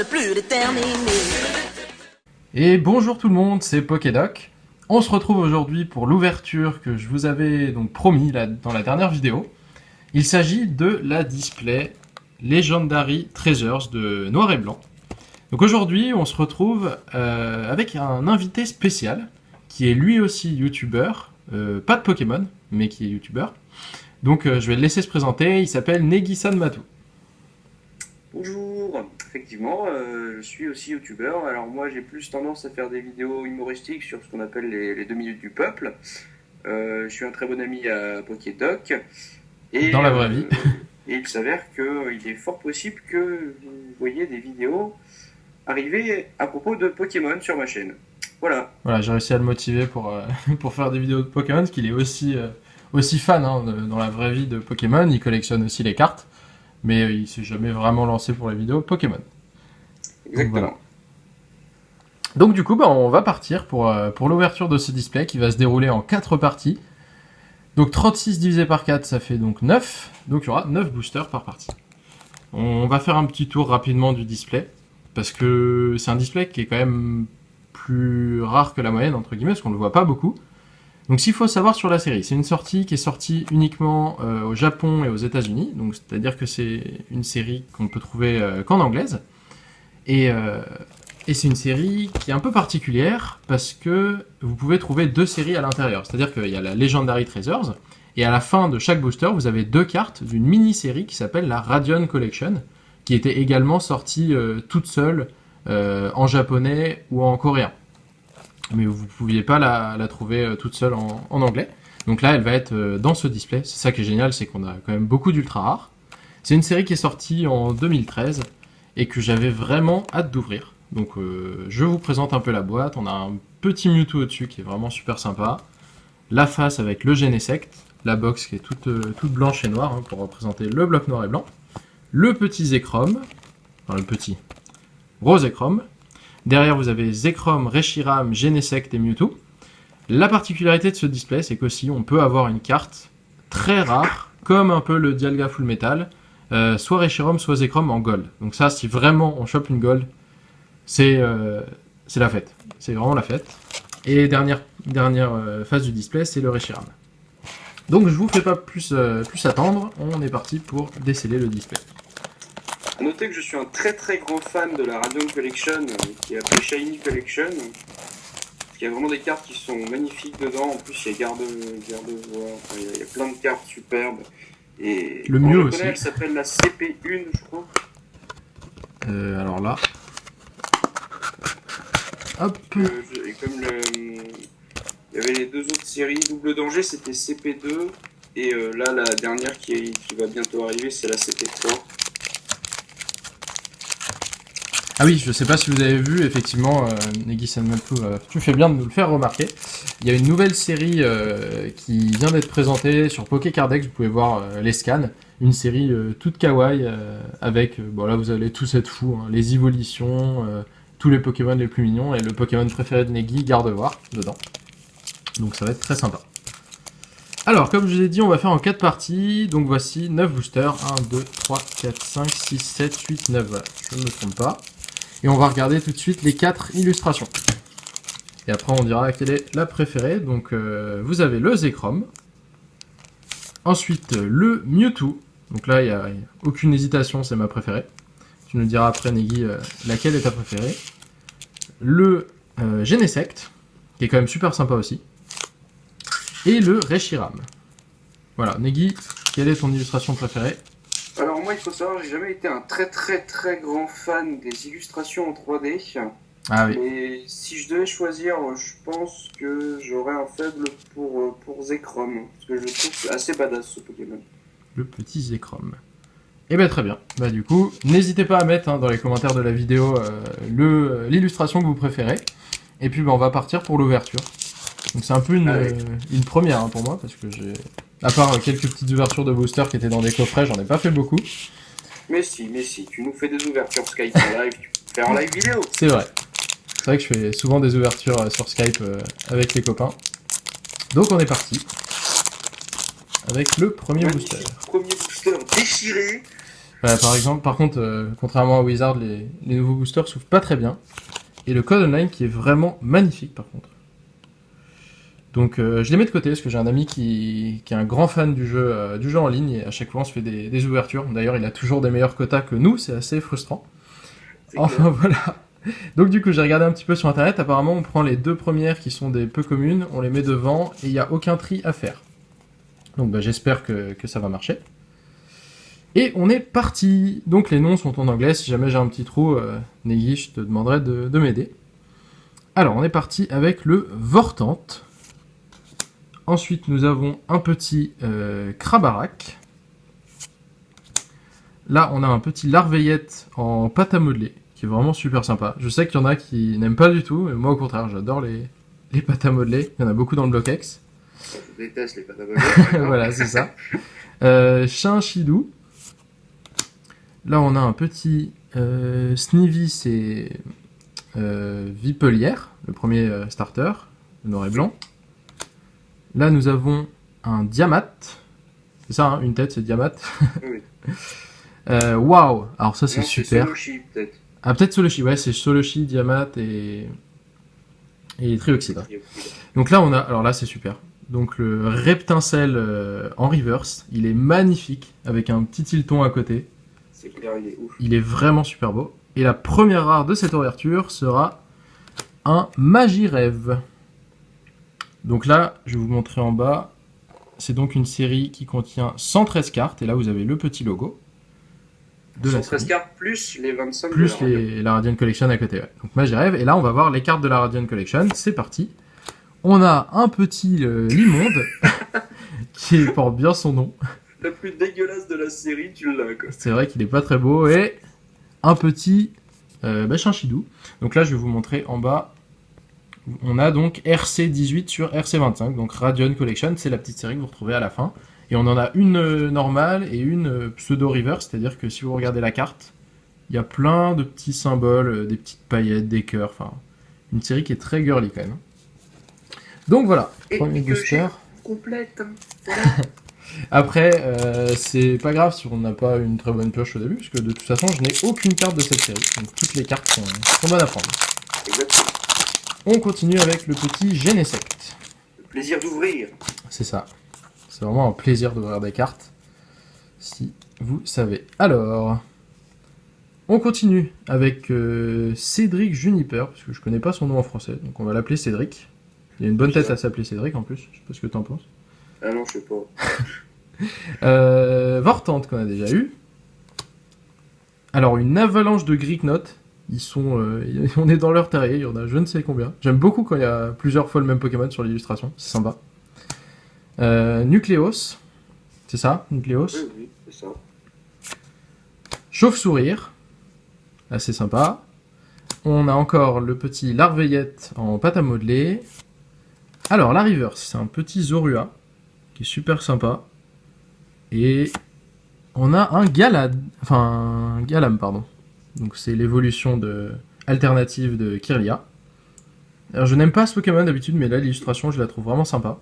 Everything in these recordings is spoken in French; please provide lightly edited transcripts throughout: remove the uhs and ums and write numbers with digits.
le plus déterminé. Et bonjour tout le monde, c'est Pokédoc. On se retrouve aujourd'hui pour l'ouverture que je vous avais donc promis dans la dernière vidéo. Il s'agit de la display Legendary Treasures de Noir et Blanc. Donc aujourd'hui, on se retrouve avec un invité spécial qui est lui aussi youtubeur, pas de Pokémon, mais qui est youtubeur. Donc je vais le laisser se présenter, il s'appelle Negi-san Matou. Bonjour, effectivement, je suis aussi youtubeur. Alors moi j'ai plus tendance à faire des vidéos humoristiques sur ce qu'on appelle les 2 minutes du peuple. Je suis un très bon ami à Pokédoc. Et, dans la vraie vie. Et il s'avère qu'il est fort possible que vous voyez des vidéos arriver à propos de Pokémon sur ma chaîne. Voilà. Voilà, j'ai réussi à le motiver pour faire des vidéos de Pokémon, parce qu'il est aussi fan dans la vraie vie de Pokémon. Il collectionne aussi les cartes, mais il s'est jamais vraiment lancé pour les vidéos Pokémon. Exactement. Donc du coup, on va partir pour l'ouverture de ce display qui va se dérouler en 4 parties. Donc 36 divisé par 4, ça fait donc 9. Donc il y aura 9 boosters par partie. On va faire un petit tour rapidement du display, parce que c'est un display qui est quand même plus rare que la moyenne, entre guillemets, parce qu'on ne le voit pas beaucoup. Donc s'il faut savoir sur la série, c'est une sortie qui est sortie uniquement au Japon et aux États-Unis, donc c'est-à-dire que c'est une série qu'on ne peut trouver qu'en anglaise. Et c'est une série qui est un peu particulière parce que vous pouvez trouver 2 séries à l'intérieur. C'est-à-dire qu'il y a la Legendary Treasures, et à la fin de chaque booster, vous avez 2 cartes d'une mini-série qui s'appelle la Radion Collection, qui était également sortie toute seule en japonais ou en coréen. Mais vous ne pouviez pas la trouver toute seule en anglais. Donc là, elle va être dans ce display. C'est ça qui est génial, c'est qu'on a quand même beaucoup d'ultra rares. C'est une série qui est sortie en 2013 et que j'avais vraiment hâte d'ouvrir. Donc je vous présente un peu la boîte. On a un petit Mewtwo au-dessus qui est vraiment super sympa. La face avec le Genesect. La box qui est toute blanche et noire pour représenter le bloc noir et blanc. Le petit Zekrom. Enfin le petit. Rose Zekrom. Derrière, vous avez Zekrom, Reshiram, Genesect et Mewtwo. La particularité de ce display, c'est qu'aussi, on peut avoir une carte très rare, comme un peu le Dialga Full Metal, soit Reshiram, soit Zekrom en gold. Donc ça, si vraiment on chope une gold, c'est la fête. C'est vraiment la fête. Et dernière phase du display, c'est le Reshiram. Donc je vous fais pas plus attendre, on est parti pour déceler le display. A noter que je suis un très très grand fan de la Radion Collection, qui est appelée Shiny Collection. Il y a vraiment des cartes qui sont magnifiques dedans. En plus, il y a Gardevoir, il y a plein de cartes superbes. Et le mieux aussi. Elle s'appelle la CP1, je crois. Alors là. Hop. Et comme il y avait les 2 autres séries, Double Danger, c'était CP2. Et là, la dernière qui va bientôt arriver, c'est la CP3. Ah oui, je sais pas si vous avez vu, effectivement, Negi-san Matou, tu fais bien de nous le faire remarquer. Il y a une nouvelle série qui vient d'être présentée sur Pokécardex, vous pouvez voir les scans. Une série toute kawaii avec, bon là vous allez tous être fous, les évolutions, tous les Pokémon les plus mignons, et le Pokémon préféré de Negi, Gardevoir, dedans. Donc ça va être très sympa. Alors, comme je vous ai dit, on va faire en 4 parties, donc voici 9 boosters, 1, 2, 3, 4, 5, 6, 7, 8, 9, voilà, je ne me trompe pas. Et on va regarder tout de suite les 4 illustrations. Et après on dira quelle est la préférée. Donc vous avez le Zekrom. Ensuite le Mewtwo. Donc là il n'y a aucune hésitation, c'est ma préférée. Tu nous diras après Negi laquelle est ta préférée. Le Genesect, qui est quand même super sympa aussi. Et le Reshiram. Voilà, Negi, quelle est ton illustration préférée ? Alors moi, il faut savoir, j'ai jamais été un très très très grand fan des illustrations en 3D. Ah oui. Mais si je devais choisir, je pense que j'aurais un faible pour Zekrom. Parce que je le trouve assez badass ce Pokémon. Le petit Zekrom. Et bien très bien. Bah du coup, n'hésitez pas à mettre dans les commentaires de la vidéo l'illustration que vous préférez. Et puis on va partir pour l'ouverture. Donc c'est un peu une première pour moi, parce que j'ai... À part quelques petites ouvertures de boosters qui étaient dans des coffrets, j'en ai pas fait beaucoup. Mais si, tu nous fais des ouvertures Skype en live, tu peux faire en live vidéo. C'est vrai. C'est vrai que je fais souvent des ouvertures sur Skype avec les copains. Donc on est parti. Avec le premier booster. Premier booster déchiré. Par exemple, par contre, contrairement à Wizard, les nouveaux boosters s'ouvrent pas très bien. Et le code online qui est vraiment magnifique par contre. Donc je les mets de côté parce que j'ai un ami qui est un grand fan du jeu en ligne et à chaque fois on se fait des ouvertures. D'ailleurs il a toujours des meilleurs quotas que nous, c'est assez frustrant. Enfin voilà. Donc du coup j'ai regardé un petit peu sur internet, apparemment on prend les 2 premières qui sont des peu communes, on les met devant et il n'y a aucun tri à faire. Donc j'espère que ça va marcher. Et on est parti. Donc les noms sont en anglais, si jamais j'ai un petit trou, Negi, je te demanderai de m'aider. Alors on est parti avec le Vortante. Ensuite, nous avons un petit Krabarak. Là, on a un petit Larveillette en pâte à modeler, qui est vraiment super sympa. Je sais qu'il y en a qui n'aiment pas du tout, mais moi, au contraire, j'adore les pâtes à modeler. Il y en a beaucoup dans le Block-X. Je déteste les pâtes à modeler. Voilà, c'est ça. Chinchidou. Là, on a un petit Sneevis et Vipelière, le premier starter, le noir et blanc. Là, nous avons un Diamat. C'est ça, hein, une tête, c'est Diamat. Oui. Waouh. Alors ça, c'est Non, super. Soloshi, peut-être. Ah, peut-être Soloshi. Ouais, c'est Soloshi, Diamat et Trioxide. Donc là, on a... Alors là, c'est super. Donc le Reptincelle en reverse, il est magnifique, avec un petit tilton à côté. C'est clair, il est ouf. Il est vraiment super beau. Et la première rare de cette ouverture sera un Magirêve. Donc là, je vais vous montrer en bas. C'est donc une série qui contient 113 cartes. Et là, vous avez le petit logo de la 113 série. cartes plus les 25 Plus de la Radiant Collection à côté. Ouais. Donc Magirêve. Et là, on va voir les cartes de la Radiant Collection. C'est parti. On a un petit Limonde qui porte bien son nom. La plus dégueulasse de la série, tu l'as, quoi. C'est vrai qu'il est pas très beau. Et un petit Chinchidou. Donc là, je vais vous montrer en bas. On a donc RC18 sur RC25, donc Radiant Collection, c'est la petite série que vous retrouvez à la fin. Et on en a une normale et une pseudo-reverse, c'est-à-dire que si vous regardez la carte, il y a plein de petits symboles, des petites paillettes, des cœurs, enfin, une série qui est très girly quand même. Donc voilà, Et premier booster. Complète. Après, c'est pas grave si on n'a pas une très bonne pioche au début, parce que de toute façon, je n'ai aucune carte de cette série, donc toutes les cartes sont bonnes à prendre. Exactement. On continue avec le petit Genesect. Le plaisir d'ouvrir. C'est ça. C'est vraiment un plaisir d'ouvrir des cartes, si vous savez. Alors, on continue avec Cédric Juniper, parce que je connais pas son nom en français, donc on va l'appeler Cédric. Il y a une bonne tête à s'appeler Cédric en plus, je sais pas ce que t'en penses. Ah non, je sais pas. Vortante qu'on a déjà eu. Alors, une avalanche de Greeknote. Ils sont, on est dans leur terrier, il y en a je ne sais combien. J'aime beaucoup quand il y a plusieurs fois le même Pokémon sur l'illustration, c'est sympa. Nucléos, c'est ça, Nucléos. Oui, c'est ça. Chauve-sourire, assez sympa. On a encore le petit Larveillette en pâte à modeler. Alors, la reverse, c'est un petit Zorua, qui est super sympa. Et on a un Galam, pardon. Donc c'est l'évolution alternative de Kirlia. Alors je n'aime pas ce Pokémon d'habitude, mais là l'illustration je la trouve vraiment sympa.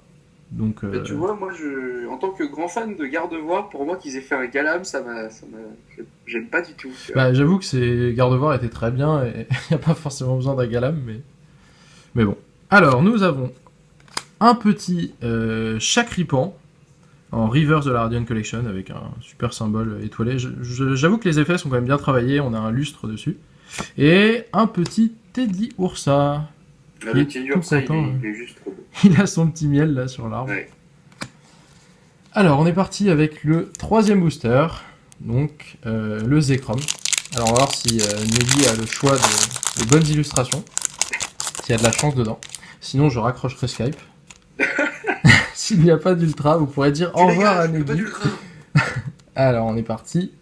Donc, Tu vois, moi, en tant que grand fan de Gardevoir, pour moi qu'ils aient fait un Galam, j'aime pas du tout. Bah, j'avoue que ces Gardevoir étaient très bien et il n'y a pas forcément besoin d'un Galam, mais bon. Alors nous avons un petit Chakripan en reverse de la Radiant Collection avec un super symbole étoilé. J'avoue que les effets sont quand même bien travaillés, on a un lustre dessus. Et un petit Teddy Ursa. Le Teddy Ursa, il est juste trop beau. Il a son petit miel là sur l'arbre. Ouais. Alors on est parti avec le troisième booster, donc le Zekrom. Alors on va voir si Nelly a le choix de bonnes illustrations, s'il y a de la chance dedans. Sinon je raccrocherai Skype. S'il n'y a pas d'ultra, vous pourrez dire au revoir à Nelly. Alors on est parti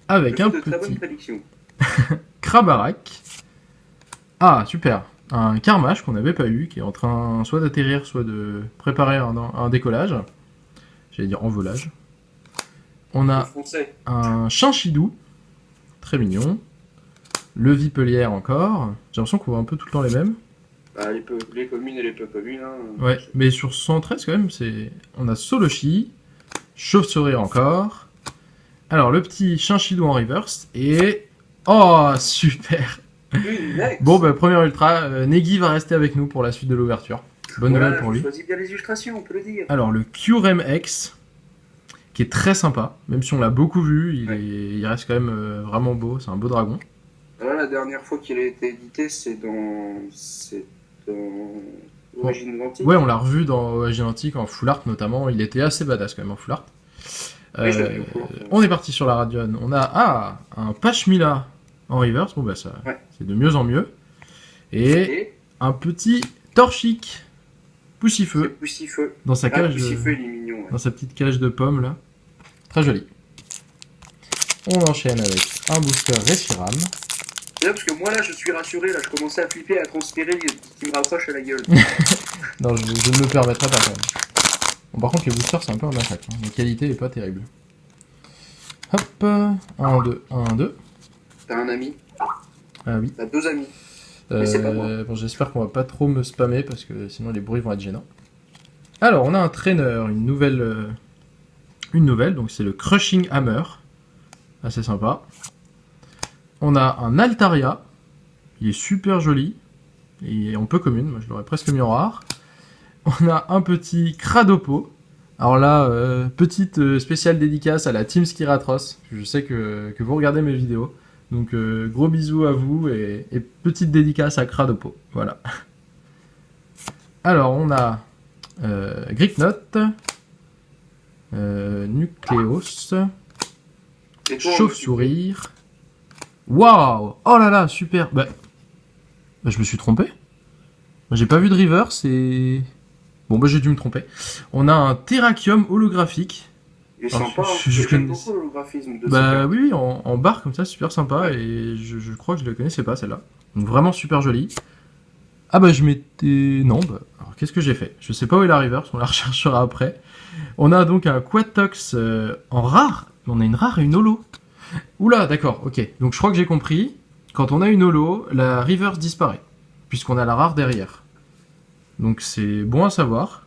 avec un petit Krabarak. Ah super, un Carmache qu'on n'avait pas eu, qui est en train soit d'atterrir, soit de préparer un décollage. J'allais dire envolage. On a un Chinchidou, très mignon. Le Vipelière encore. J'ai l'impression qu'on voit un peu tout le temps les mêmes. Bah, les communes et les peu communes. Hein. Ouais, mais sur 113 quand même, on a Soloshi, Chauve-souris encore, Alors, le petit Chinchidou en reverse. Et... Oh, super. Bon, bah, première ultra. Negi va rester avec nous pour la suite de l'ouverture. Bonne nouvelle pour lui. Choisis bien les illustrations, on peut le dire. Alors, le Kyurem X, qui est très sympa. Même si on l'a beaucoup vu, il reste quand même vraiment beau. C'est un beau dragon. Là, la dernière fois qu'il a été édité, c'est dans Origins Antique. Ouais, on l'a revu dans Origins Antique en full art notamment. Il était assez badass quand même en full art. Oui, je l'ai vu au cours. On est parti sur la Radion. On a un Pashmila en reverse. Bon, bah ça, c'est de mieux en mieux. Et un petit Torchic Poussifeu. Poussifeu. Dans sa cage. Poussifeu, il est mignon. Ouais. Dans sa petite cage de pommes là. Très joli. On enchaîne avec un booster Reshiram. C'est là parce que moi là je suis rassuré, là je commençais à flipper, à transpirer, qui me rapproche à la gueule. Non, je ne me le permettrai pas quand même. Bon, par contre les boosters c'est un peu un massacre. La qualité est pas terrible. Hop, 1, 2, 1, 2. T'as un ami. Ah oui. T'as 2 amis. Mais c'est pas moi. Bon, j'espère qu'on va pas trop me spammer parce que sinon les bruits vont être gênants. Alors, on a un trainer, une nouvelle, donc c'est le Crushing Hammer. Assez sympa. On a un Altaria. Il est super joli. Et en peu commune, moi je l'aurais presque mis en rare. On a un petit Cradopo. Alors là, petite spéciale dédicace à la Team Skiratros. Je sais que vous regardez mes vidéos. Donc gros bisous à vous et petite dédicace à Cradopo. Voilà. Alors on a Gripnote, Nucléos, Chauve-sourire. Waouh! Oh là là, super! Bah, je me suis trompé. J'ai pas vu de reverse et... Bon, bah j'ai dû me tromper. On a un Terrakium holographique. Il est sympa, j'aime beaucoup l'holographisme de Bah oui, en barre comme ça, super sympa. Et je crois que je le connaissais pas celle-là. Donc vraiment super joli. Ah bah je m'étais... Non, bah... Alors qu'est-ce que j'ai fait? Je sais pas où est la reverse, on la recherchera après. On a donc un Quatox en rare. On a une rare et une holo. Oula, d'accord, ok. Donc je crois que j'ai compris. Quand on a une holo, la reverse disparaît. Puisqu'on a la rare derrière. Donc c'est bon à savoir.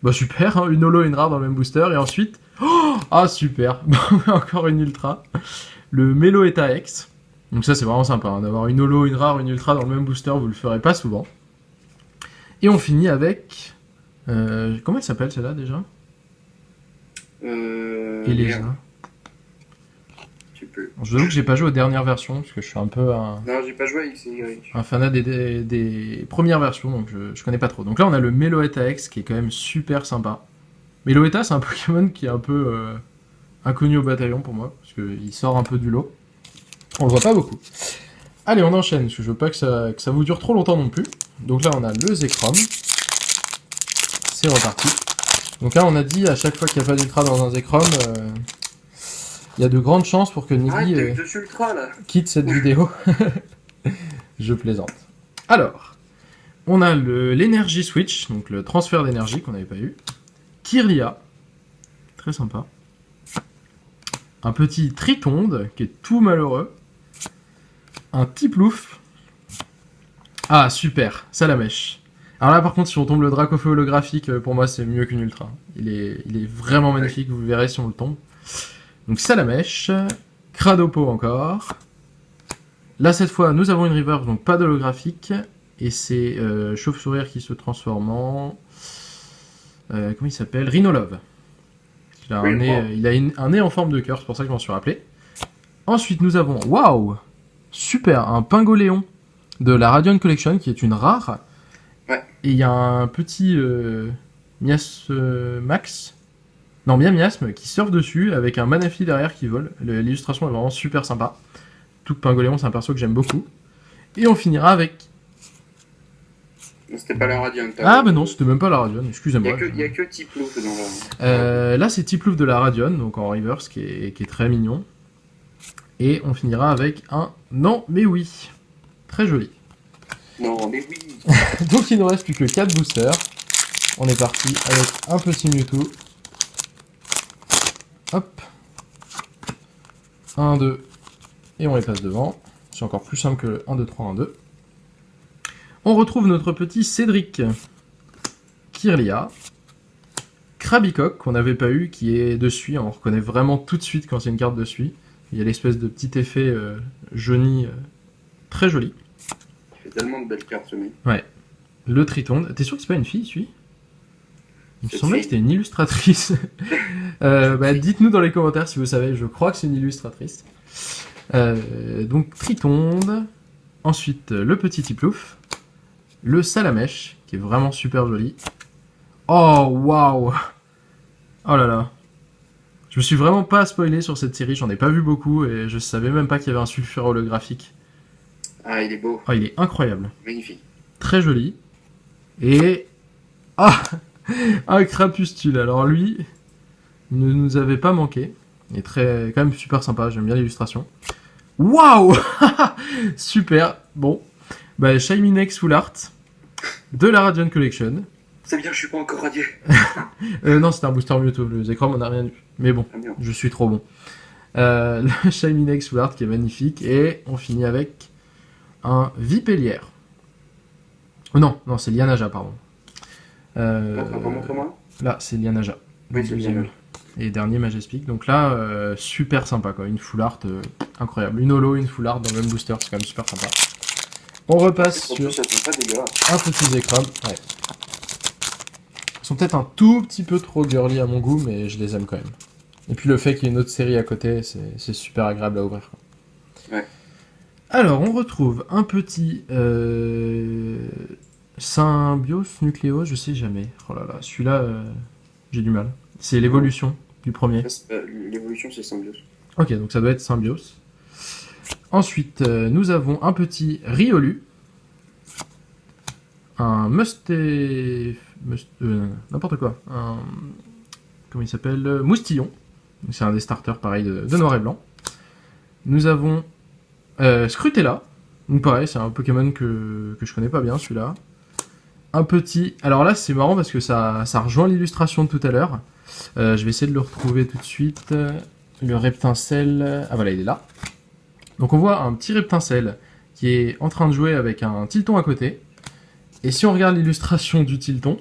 Bah super, hein, une holo et une rare dans le même booster. Et ensuite... Oh ah super. Encore une ultra. Le Meloetta X. Donc ça c'est vraiment sympa. Hein, d'avoir une holo, une rare, une ultra dans le même booster. Vous le ferez pas souvent. Et on finit avec... comment elle s'appelle celle-là déjà? Elisa. Tu peux. Je vous avoue que j'ai pas joué aux dernières versions, parce que je suis un peu Non, j'ai pas joué avec XY. un fanat des premières versions, donc je connais pas trop. Donc là, on a le Meloetta X, qui est quand même super sympa. Meloetta, c'est un Pokémon qui est un peu inconnu au bataillon pour moi, parce qu'il sort un peu du lot. On le voit pas beaucoup. Allez, on enchaîne, parce que je veux pas que ça vous dure trop longtemps non plus. Donc là, on a le Zekrom. C'est reparti. Donc là, on a dit, à chaque fois qu'il n'y a pas d'ultra dans un Zekrom... il y a de grandes chances pour que Niggy quitte cette vidéo. Je plaisante. Alors, on a l'Energy Switch, donc le transfert d'énergie qu'on n'avait pas eu. Kirlia, très sympa. Un petit Tritonde, qui est tout malheureux. Un Tiplouf. Ah, super, Salamèche. Alors là, par contre, si on tombe le Dracofeu holographique, pour moi, c'est mieux qu'une ultra. Il est vraiment magnifique, vous verrez si on le tombe. Donc Salamèche, Cradopo encore. Là cette fois nous avons une reverse, donc pas d'holographique. Et c'est Chauve-sourire qui se transforme en... comment il s'appelle? Rhinolove. Il a un nez en forme de cœur, c'est pour ça que je m'en suis rappelé. Ensuite nous avons, waouh, super, un Pingoléon de la Radiant Collection qui est une rare. Ouais. Et il y a un petit Miasme qui surfe dessus avec un Manafi derrière qui vole. L'illustration est vraiment super sympa. Tout Pingoléon, c'est un perso que j'aime beaucoup. Et on finira avec... C'était pas la Radiant. Ah bah non, c'était même pas la Radiant, excusez-moi. Il y a que Tiplouf dans la... là c'est Tiplouf de la Radiant, donc en reverse, qui est très mignon. Et on finira avec un... Non, mais oui. Très joli. Non, mais oui. Donc il nous reste plus que 4 boosters. On est parti avec un petit Mewtwo. Hop. 1, 2. Et on les passe devant. C'est encore plus simple que 1, 2, 3, 1, 2. On retrouve notre petit Cédric. Kirlia. Krabicock qu'on n'avait pas eu, qui est de Suie. On reconnaît vraiment tout de suite quand c'est une carte de Suie. Il y a l'espèce de petit effet jauni très joli. Il fait tellement de belles cartes ce mec. Ouais. Le Tritonde. T'es sûr que c'est pas une fille, Suie? Il me C'est semblait une que c'était une illustratrice. Dites-nous dans les commentaires si vous savez. Je crois que c'est une illustratrice. Donc Tritonde. Ensuite, le petit Tiplouf. Le Salamèche, qui est vraiment super joli. Oh, waouh! Oh là là. Je me suis vraiment pas spoilé sur cette série, j'en ai pas vu beaucoup et je savais même pas qu'il y avait un sulfure holographique. Ah, il est beau. Oh, il est incroyable. Magnifique. Très joli. Et... Ah! Un crapustule. Alors lui, il ne nous avait pas manqué. Il est quand même super sympa, j'aime bien l'illustration. Waouh! Super. Bon. Bah, Shiny Next Full Art de la Radiant Collection. C'est bien, je suis pas encore radié. Non, c'était un booster Mewtwo. Le Zekrom, on n'a rien eu. Mais bon, Ah, merde. je suis trop bon. Le Shiny Next Full Art qui est magnifique. Et on finit avec un Vipellière. Non, c'est Lianaja, pardon. Montre-moi. Là, c'est Lianaja. Oui, Le c'est deuxième. Lianaja. Et dernier Majespic. Donc là, super sympa, quoi. Une full art incroyable. Une holo, une full art dans le même booster. C'est quand même super sympa. On repasse En sur plus, ça fait pas dégueulasse. un petit Zekrom. Ouais. Ils sont peut-être un tout petit peu trop girly à mon goût, mais je les aime quand même. Et puis le fait qu'il y ait une autre série à côté, c'est super agréable à ouvrir, quoi. Ouais. Alors, on retrouve un petit Symbios, Nucléos, je sais jamais. Oh là là, celui-là, j'ai du mal. C'est l'évolution du premier. Ça, c'est pas- L'évolution, c'est Symbiose. Ok, donc ça doit être Symbios. Ensuite, nous avons un petit Riolu. Un n'importe quoi. Comment il s'appelle? Moustillon. C'est un des starters pareil de noir et blanc. Nous avons Scrutella. Donc pareil, c'est un Pokémon que je connais pas bien celui-là. Un petit... Alors là, c'est marrant parce que ça rejoint l'illustration de tout à l'heure. Je vais essayer de le retrouver tout de suite. Le Reptincelle... Ah voilà, il est là. Donc on voit un petit Reptincelle qui est en train de jouer avec un Tilton à côté. Et si on regarde l'illustration du Tilton,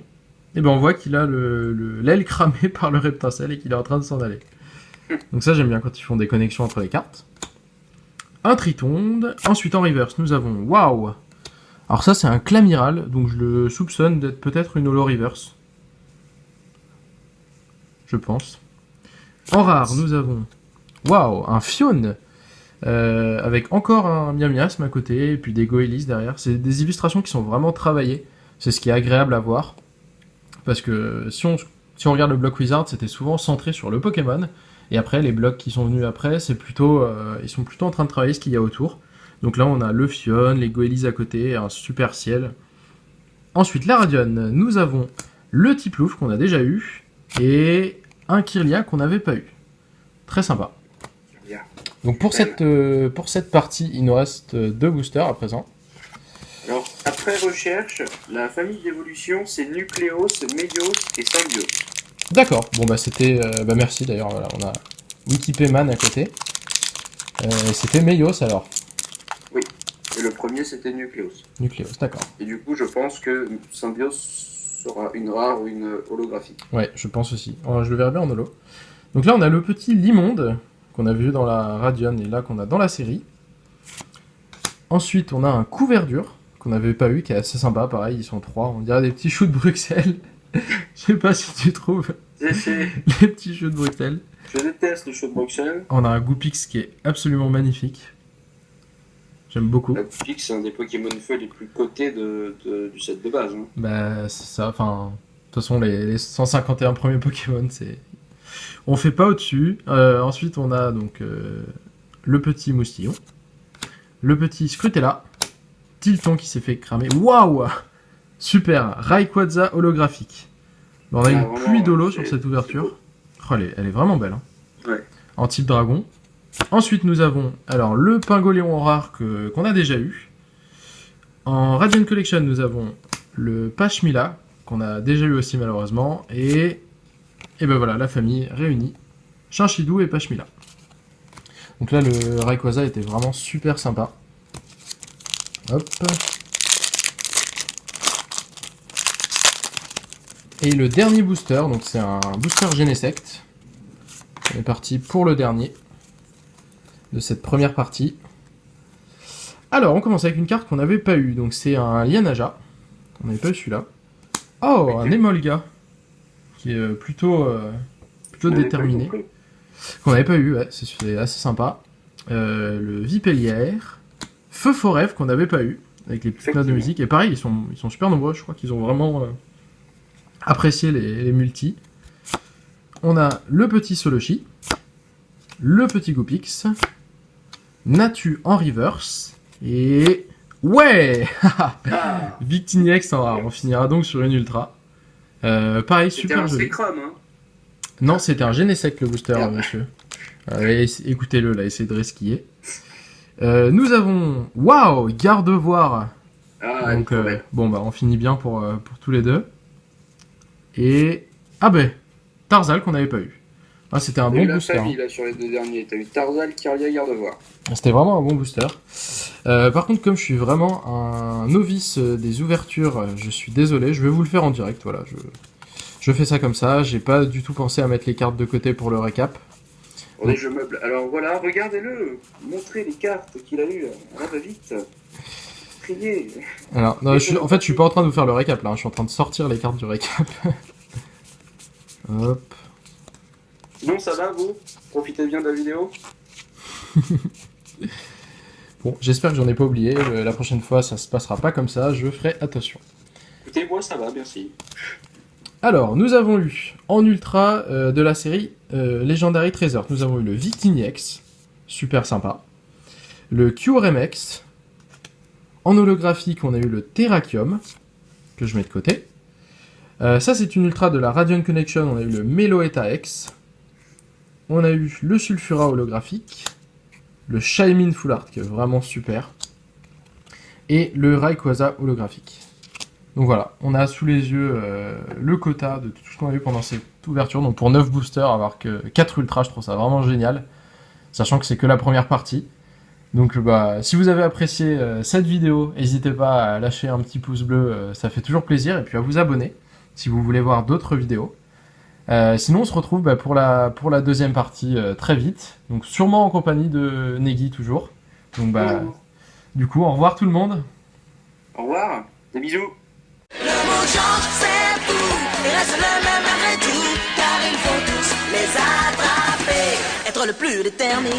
eh ben on voit qu'il a l'aile cramée par le Reptincelle et qu'il est en train de s'en aller. Donc ça, j'aime bien quand ils font des connexions entre les cartes. Un Tritonde. Ensuite, en reverse, nous avons... Waouh! Alors ça, c'est un Clamiral, donc je le soupçonne d'être peut-être une holo reverse. Je pense. En rare, nous avons... Waouh! Un Fione! Avec encore un Miasme à côté, et puis des Goélis derrière. C'est des illustrations qui sont vraiment travaillées. C'est ce qui est agréable à voir. Parce que si on regarde le bloc Wizard, c'était souvent centré sur le Pokémon. Et après, les blocs qui sont venus après, c'est plutôt, ils sont plutôt en train de travailler ce qu'il y a autour. Donc là, on a le Fion, les Goélis à côté, un super ciel. Ensuite, la Radion, nous avons le Tiplouf qu'on a déjà eu, et un Kirlia qu'on n'avait pas eu. Très sympa. Donc pour cette partie, il nous reste 2 boosters à présent. Alors, après recherche, la famille d'évolution, c'est Nucléos, Médios et Symbios. D'accord, bon bah c'était... merci d'ailleurs, voilà, on a Wikipéman à côté. C'était Meios alors. Oui, et le premier, c'était Nucléos. Nucléos, d'accord. Et du coup, je pense que Symbios sera une rare ou une holographique. Ouais, je pense aussi. Je le verrai bien en holo. Donc là, on a le petit Limonde, qu'on a vu dans la Radion et là qu'on a dans la série. Ensuite, on a un Couverture, qu'on n'avait pas eu, qui est assez sympa, pareil, ils sont 3. On dirait des petits choux de Bruxelles. Je sais pas si tu trouves les petits choux de Bruxelles. Je déteste les choux de Bruxelles. On a un Goupix qui est absolument magnifique. J'aime beaucoup. La Goupix, c'est un des Pokémon feu les plus cotés du set de base. Hein. Bah, c'est ça, enfin... De toute façon, les 151 premiers Pokémon, c'est... On fait pas au-dessus. Ensuite, on a donc le petit Moustillon. Le petit Scrutella. Tilton qui s'est fait cramer. Waouh! Super! Rayquaza holographique. Bon, on a une pluie d'holo sur cette ouverture. Oh, elle est vraiment belle. Hein. Ouais. En type dragon. Ensuite, nous avons alors le Pingoléon rare qu'on a déjà eu. En Radiant Collection, nous avons le Pachmila, qu'on a déjà eu aussi malheureusement. Et ben voilà, la famille réunie. Chinchidou et Pachmila. Donc là, le Rayquaza était vraiment super sympa. Hop. Et le dernier booster, donc c'est un booster Genesect. On est parti pour le dernier de cette première partie. Alors, on commence avec une carte qu'on n'avait pas eue. Donc c'est un Lianaja. On n'avait pas eu celui-là. Oh, un Emolga. Qui est plutôt déterminé. Qu'on n'avait pas eu, ouais, c'est assez sympa. Le Vipellière. Feu Forêt qu'on n'avait pas eu. Avec les petites notes de musique. Et pareil, ils sont super nombreux. Je crois qu'ils ont vraiment apprécié les multis. On a le petit Soloshi. Le petit Goopix. Natu en reverse. Et... Ouais. Victiniex en rare. On finira donc sur une ultra. Pareil, super joli. C'était un Chrome, hein. Non, c'était un Genesect le booster, monsieur. Écoutez-le, là, essayez de resquiller. Nous avons... Waouh, Gardevoir. Donc, bon, bah, on finit bien pour tous les deux. Et... Ah ben, Tarzal qu'on n'avait pas eu. Ah, c'était un bon booster. Famille, là, sur les deux derniers. T'as eu Tarzal, Kirlia, Gardevoir. C'était vraiment un bon booster. Par contre, comme je suis vraiment un novice des ouvertures, je suis désolé, je vais vous le faire en direct, voilà. Je fais ça comme ça, j'ai pas du tout pensé à mettre les cartes de côté pour le récap. Attendez, je meuble. Alors voilà, regardez-le. Montrez les cartes qu'il a eues. Ah, va vite. Criez. Alors, non, en fait, je suis pas en train de vous faire le récap là, hein, je suis en train de sortir les cartes du récap. Hop. Sinon, ça va, vous? Profitez bien de la vidéo? Bon, j'espère que j'en ai pas oublié. La prochaine fois, ça se passera pas comme ça, je ferai attention. Écoutez, moi, ça va, merci. Alors, nous avons eu en ultra de la série Legendary Treasure, nous avons eu le Victiniex, super sympa. Le Kyuremex. En holographique, on a eu le Terrakium, que je mets de côté. Ça, c'est une ultra de la Radiant Connection, on a eu le Meloetta X. On a eu le Sulfura holographique. Le Shaymin Full Art, qui est vraiment super. Et le Rayquaza holographique. Donc voilà, on a sous les yeux le quota de tout ce qu'on a eu pendant cette ouverture. Donc pour 9 boosters, avoir que 4 ultras, je trouve ça vraiment génial. Sachant que c'est que la première partie. Donc bah, si vous avez apprécié cette vidéo, n'hésitez pas à lâcher un petit pouce bleu, ça fait toujours plaisir. Et puis à vous abonner, si vous voulez voir d'autres vidéos. Sinon on se retrouve pour la deuxième partie très vite. Donc sûrement en compagnie de Neggy toujours. Donc bah, du coup, au revoir tout le monde. Au revoir, des bisous. Le mot change, c'est fou, il reste le même malgré tout, car il faut tous les attraper, être le plus déterminé.